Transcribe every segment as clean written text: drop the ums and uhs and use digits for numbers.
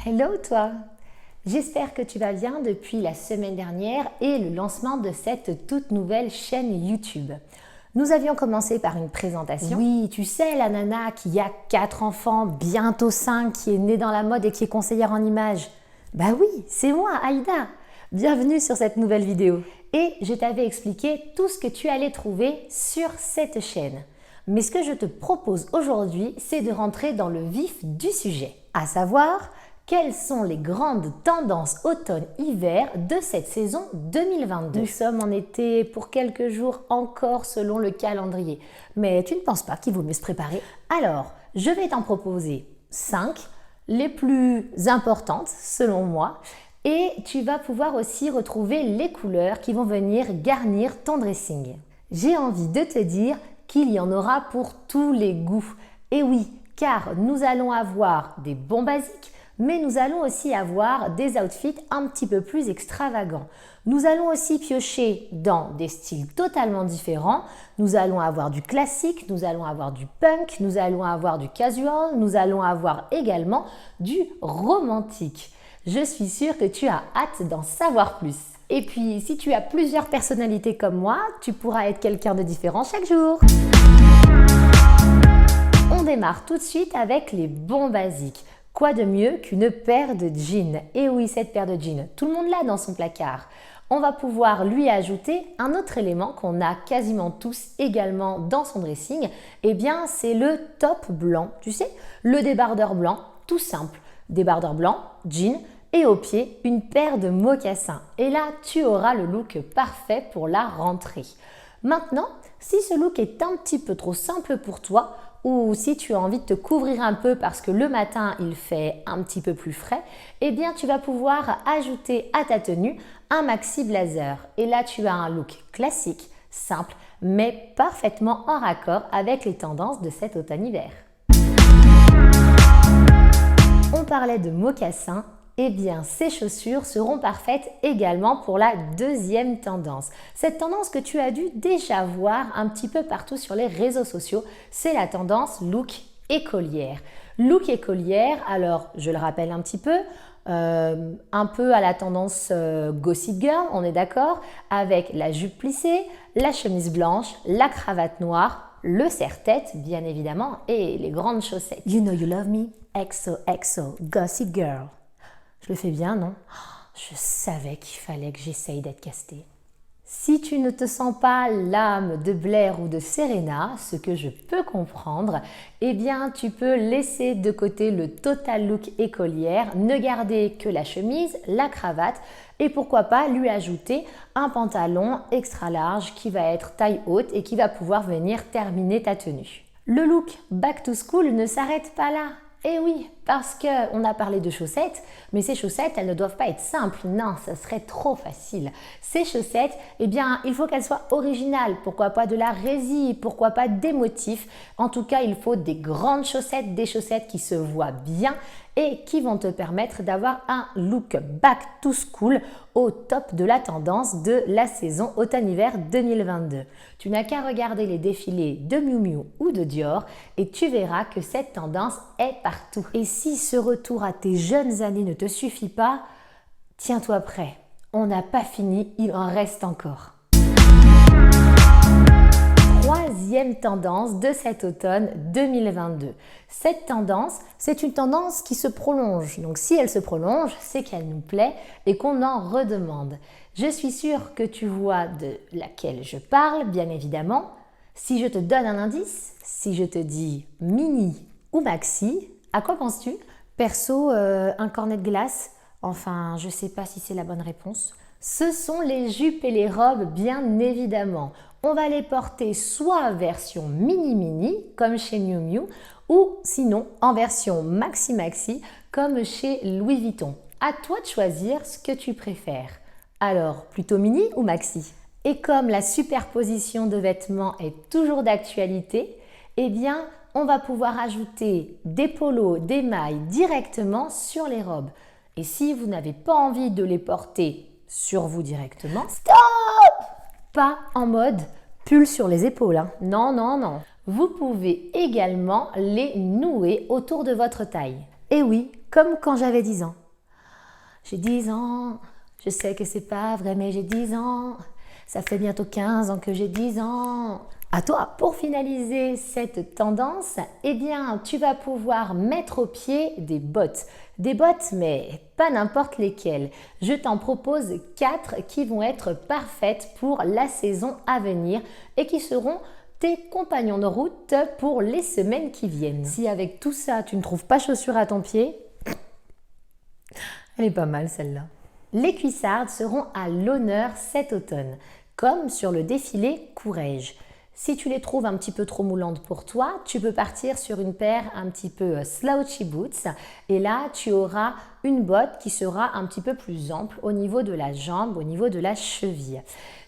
Hello toi! J'espère que tu vas bien depuis la semaine dernière et le lancement de cette toute nouvelle chaîne YouTube. Nous avions commencé par une présentation. Oui, tu sais, la nana qui a 4 enfants, bientôt 5, qui est née dans la mode et qui est conseillère en images. Bah oui, c'est moi, Aïda. Bienvenue sur cette nouvelle vidéo. Et je t'avais expliqué tout ce que tu allais trouver sur cette chaîne. Mais ce que je te propose aujourd'hui, c'est de rentrer dans le vif du sujet, à savoir quelles sont les grandes tendances automne-hiver de cette saison 2022. Nous sommes en été pour quelques jours encore selon le calendrier, mais tu ne penses pas qu'il vaut mieux se préparer? Alors, je vais t'en proposer 5, les plus importantes selon moi, et tu vas pouvoir aussi retrouver les couleurs qui vont venir garnir ton dressing. J'ai envie de te dire qu'il y en aura pour tous les goûts. Et oui, car nous allons avoir des bons basiques, mais nous allons aussi avoir des outfits un petit peu plus extravagants. Nous allons aussi piocher dans des styles totalement différents. Nous allons avoir du classique, nous allons avoir du punk, nous allons avoir du casual, nous allons avoir également du romantique. Je suis sûre que tu as hâte d'en savoir plus. Et puis, si tu as plusieurs personnalités comme moi, tu pourras être quelqu'un de différent chaque jour. On démarre tout de suite avec les bons basiques. Quoi de mieux qu'une paire de jeans? Et oui, cette paire de jeans, tout le monde l'a dans son placard. On va pouvoir lui ajouter un autre élément qu'on a quasiment tous également dans son dressing. Eh bien, c'est le top blanc, tu sais, le débardeur blanc, tout simple. Débardeur blanc, jean et au pied, une paire de mocassins. Et là, tu auras le look parfait pour la rentrée. Maintenant, si ce look est un petit peu trop simple pour toi, ou si tu as envie de te couvrir un peu parce que le matin il fait un petit peu plus frais, eh bien tu vas pouvoir ajouter à ta tenue un maxi blazer. Et là tu as un look classique, simple, mais parfaitement en raccord avec les tendances de cet automne-hiver. On parlait de mocassins. Eh bien, ces chaussures seront parfaites également pour la deuxième tendance. Cette tendance que tu as dû déjà voir un petit peu partout sur les réseaux sociaux, c'est la tendance look écolière. Look écolière, alors je le rappelle un petit peu, un peu à la tendance Gossip Girl, on est d'accord, avec la jupe plissée, la chemise blanche, la cravate noire, le serre-tête bien évidemment et les grandes chaussettes. You know you love me, XOXO, Gossip Girl. Je le fais bien, non? Je savais qu'il fallait que j'essaye d'être castée. Si tu ne te sens pas l'âme de Blair ou de Serena, ce que je peux comprendre, eh bien tu peux laisser de côté le total look écolière, ne garder que la chemise, la cravate et pourquoi pas lui ajouter un pantalon extra large qui va être taille haute et qui va pouvoir venir terminer ta tenue. Le look back to school ne s'arrête pas là. Eh oui, parce qu'on a parlé de chaussettes, mais ces chaussettes, elles ne doivent pas être simples. Non, ça serait trop facile. Ces chaussettes, eh bien, il faut qu'elles soient originales. Pourquoi pas de la résille? Pourquoi pas des motifs? En tout cas, il faut des grandes chaussettes, des chaussettes qui se voient bien et qui vont te permettre d'avoir un look back to school au top de la tendance de la saison automne-hiver 2022. Tu n'as qu'à regarder les défilés de Miu Miu ou de Dior et tu verras que cette tendance est partout. Et si ce retour à tes jeunes années ne te suffit pas, tiens-toi prêt. On n'a pas fini, il en reste encore. Troisième tendance de cet automne 2022. Cette tendance, c'est une tendance qui se prolonge. Donc si elle se prolonge, c'est qu'elle nous plaît et qu'on en redemande. Je suis sûre que tu vois de laquelle je parle, bien évidemment. Si je te donne un indice, si je te dis mini ou maxi, à quoi penses-tu? Perso, un cornet de glace. Enfin, je ne sais pas si c'est la bonne réponse. Ce sont les jupes et les robes, bien évidemment. On va les porter soit version mini-mini, comme chez Miu Miu, ou sinon en version maxi-maxi, comme chez Louis Vuitton. À toi de choisir ce que tu préfères. Alors, plutôt mini ou maxi? Et comme la superposition de vêtements est toujours d'actualité, eh bien, on va pouvoir ajouter des polos, des mailles directement sur les robes. Et si vous n'avez pas envie de les porter sur vous directement, stop! Pas en mode pull sur les épaules, hein. Non, non, non. Vous pouvez également les nouer autour de votre taille. Et oui, comme quand j'avais 10 ans. J'ai 10 ans, je sais que c'est pas vrai, mais j'ai 10 ans. Ça fait bientôt 15 ans que j'ai 10 ans. À toi, pour finaliser cette tendance, eh bien, tu vas pouvoir mettre au pied des bottes. Des bottes, mais pas n'importe lesquelles. Je t'en propose 4 qui vont être parfaites pour la saison à venir et qui seront tes compagnons de route pour les semaines qui viennent. Si avec tout ça, tu ne trouves pas chaussures à ton pied, elle est pas mal celle-là. Les cuissardes seront à l'honneur cet automne, comme sur le défilé Courrèges. Si tu les trouves un petit peu trop moulantes pour toi, tu peux partir sur une paire un petit peu slouchy boots et là tu auras une botte qui sera un petit peu plus ample au niveau de la jambe, au niveau de la cheville.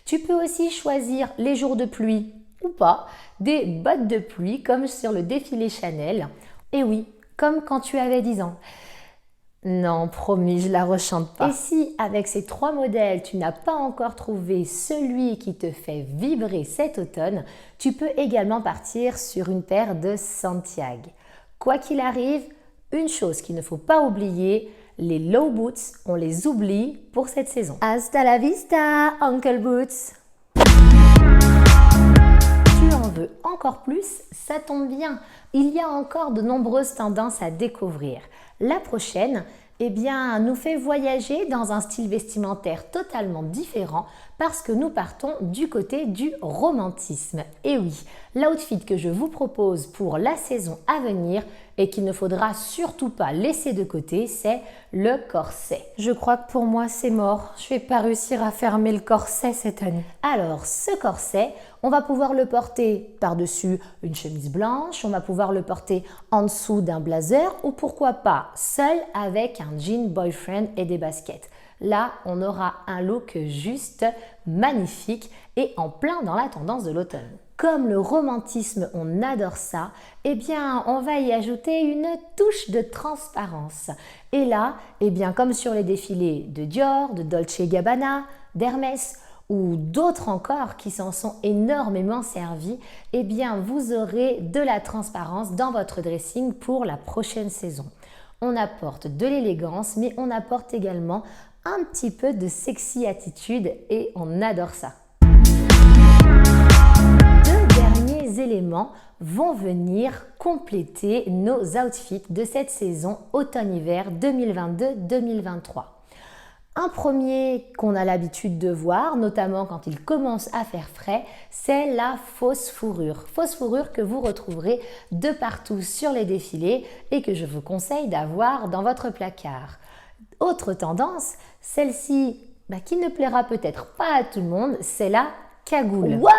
Tu peux aussi choisir les jours de pluie ou pas, des bottes de pluie comme sur le défilé Chanel. Et oui, comme quand tu avais 10 ans. Non, promis, je la rechante pas. Et si, avec ces 3 modèles, tu n'as pas encore trouvé celui qui te fait vibrer cet automne, tu peux également partir sur une paire de Santiago. Quoi qu'il arrive, une chose qu'il ne faut pas oublier, les low boots, on les oublie pour cette saison. Hasta la vista, Uncle Boots! Tu en veux encore plus? Ça tombe bien, il y a encore de nombreuses tendances à découvrir. La prochaine, eh bien, nous fait voyager dans un style vestimentaire totalement différent parce que nous partons du côté du romantisme. Et oui, l'outfit que je vous propose pour la saison à venir et qu'il ne faudra surtout pas laisser de côté, c'est le corset. Je crois que pour moi, c'est mort. Je vais pas réussir à fermer le corset cette année. Alors, ce corset, on va pouvoir le porter par-dessus une chemise blanche, on va pouvoir le porter en dessous d'un blazer ou pourquoi pas seul avec un jean boyfriend et des baskets. Là, on aura un look juste magnifique et en plein dans la tendance de l'automne. Comme le romantisme, on adore ça, eh bien, on va y ajouter une touche de transparence. Et là, eh bien, comme sur les défilés de Dior, de Dolce & Gabbana, d'Hermès ou d'autres encore qui s'en sont énormément servis, eh bien, vous aurez de la transparence dans votre dressing pour la prochaine saison. On apporte de l'élégance, mais on apporte également un petit peu de sexy attitude et on adore ça. Éléments vont venir compléter nos outfits de cette saison automne-hiver 2022-2023. Un premier qu'on a l'habitude de voir, notamment quand il commence à faire frais, c'est la fausse fourrure. Fausse fourrure que vous retrouverez de partout sur les défilés et que je vous conseille d'avoir dans votre placard. Autre tendance, celle-ci qui ne plaira peut-être pas à tout le monde, c'est la cagoule. What?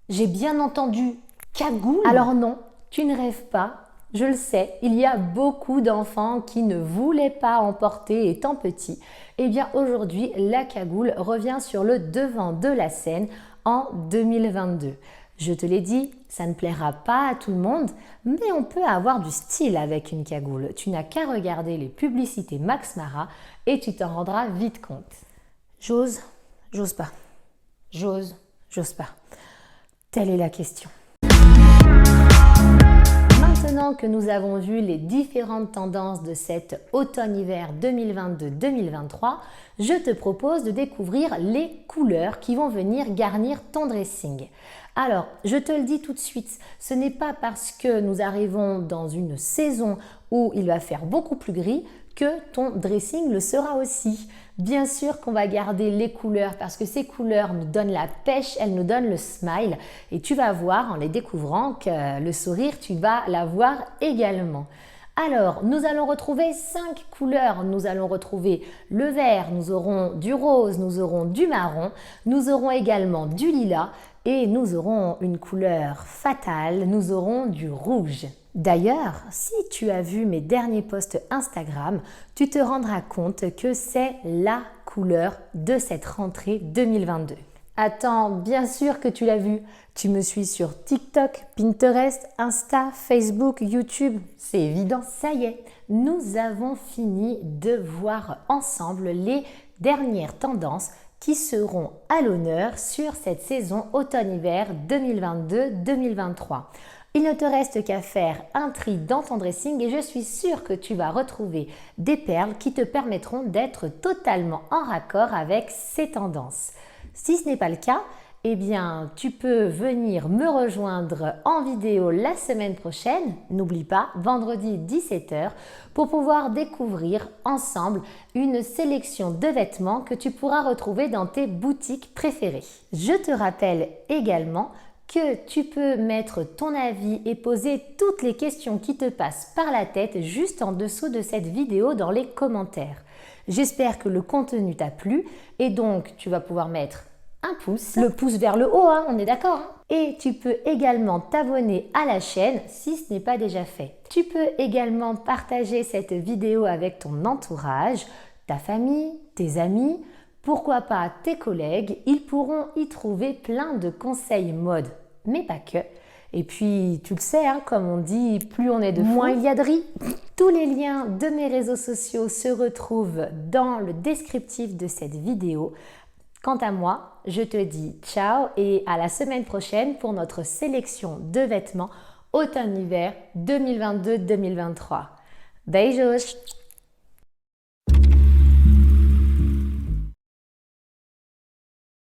J'ai bien entendu cagoule. Alors non, tu ne rêves pas. Je le sais, il y a beaucoup d'enfants qui ne voulaient pas en porter étant petits. Eh bien aujourd'hui, la cagoule revient sur le devant de la scène en 2022. Je te l'ai dit, ça ne plaira pas à tout le monde, mais on peut avoir du style avec une cagoule. Tu n'as qu'à regarder les publicités Max Mara et tu t'en rendras vite compte. J'ose pas. J'ose pas. Telle est la question. Maintenant que nous avons vu les différentes tendances de cet automne-hiver 2022-2023, je te propose de découvrir les couleurs qui vont venir garnir ton dressing. Alors, je te le dis tout de suite, ce n'est pas parce que nous arrivons dans une saison où il va faire beaucoup plus gris que ton dressing le sera aussi. Bien sûr qu'on va garder les couleurs parce que ces couleurs nous donnent la pêche, elles nous donnent le smile et tu vas voir en les découvrant que le sourire, tu vas l'avoir également. Alors, nous allons retrouver 5 couleurs. Nous allons retrouver le vert, nous aurons du rose, nous aurons du marron, nous aurons également du lilas et nous aurons une couleur fatale, nous aurons du rouge. D'ailleurs, si tu as vu mes derniers posts Instagram, tu te rendras compte que c'est la couleur de cette rentrée 2022. Attends, bien sûr que tu l'as vu. Tu me suis sur TikTok, Pinterest, Insta, Facebook, YouTube. C'est évident, ça y est. Nous avons fini de voir ensemble les dernières tendances qui seront à l'honneur sur cette saison automne-hiver 2022-2023. Il ne te reste qu'à faire un tri dans ton dressing et je suis sûre que tu vas retrouver des perles qui te permettront d'être totalement en raccord avec ces tendances. Si ce n'est pas le cas, eh bien, tu peux venir me rejoindre en vidéo la semaine prochaine, n'oublie pas, vendredi 17h, pour pouvoir découvrir ensemble une sélection de vêtements que tu pourras retrouver dans tes boutiques préférées. Je te rappelle également que tu peux mettre ton avis et poser toutes les questions qui te passent par la tête juste en dessous de cette vidéo dans les commentaires. J'espère que le contenu t'a plu et donc tu vas pouvoir mettre un pouce, le pouce vers le haut, on est d'accord Et tu peux également t'abonner à la chaîne si ce n'est pas déjà fait. Tu peux également partager cette vidéo avec ton entourage, ta famille, tes amis, pourquoi pas tes collègues, ils pourront y trouver plein de conseils mode, mais pas que. Et puis, tu le sais, comme on dit, plus on est de fous, moins il y a de riz. Tous les liens de mes réseaux sociaux se retrouvent dans le descriptif de cette vidéo. Quant à moi, je te dis ciao et à la semaine prochaine pour notre sélection de vêtements automne-hiver 2022-2023. Beijos!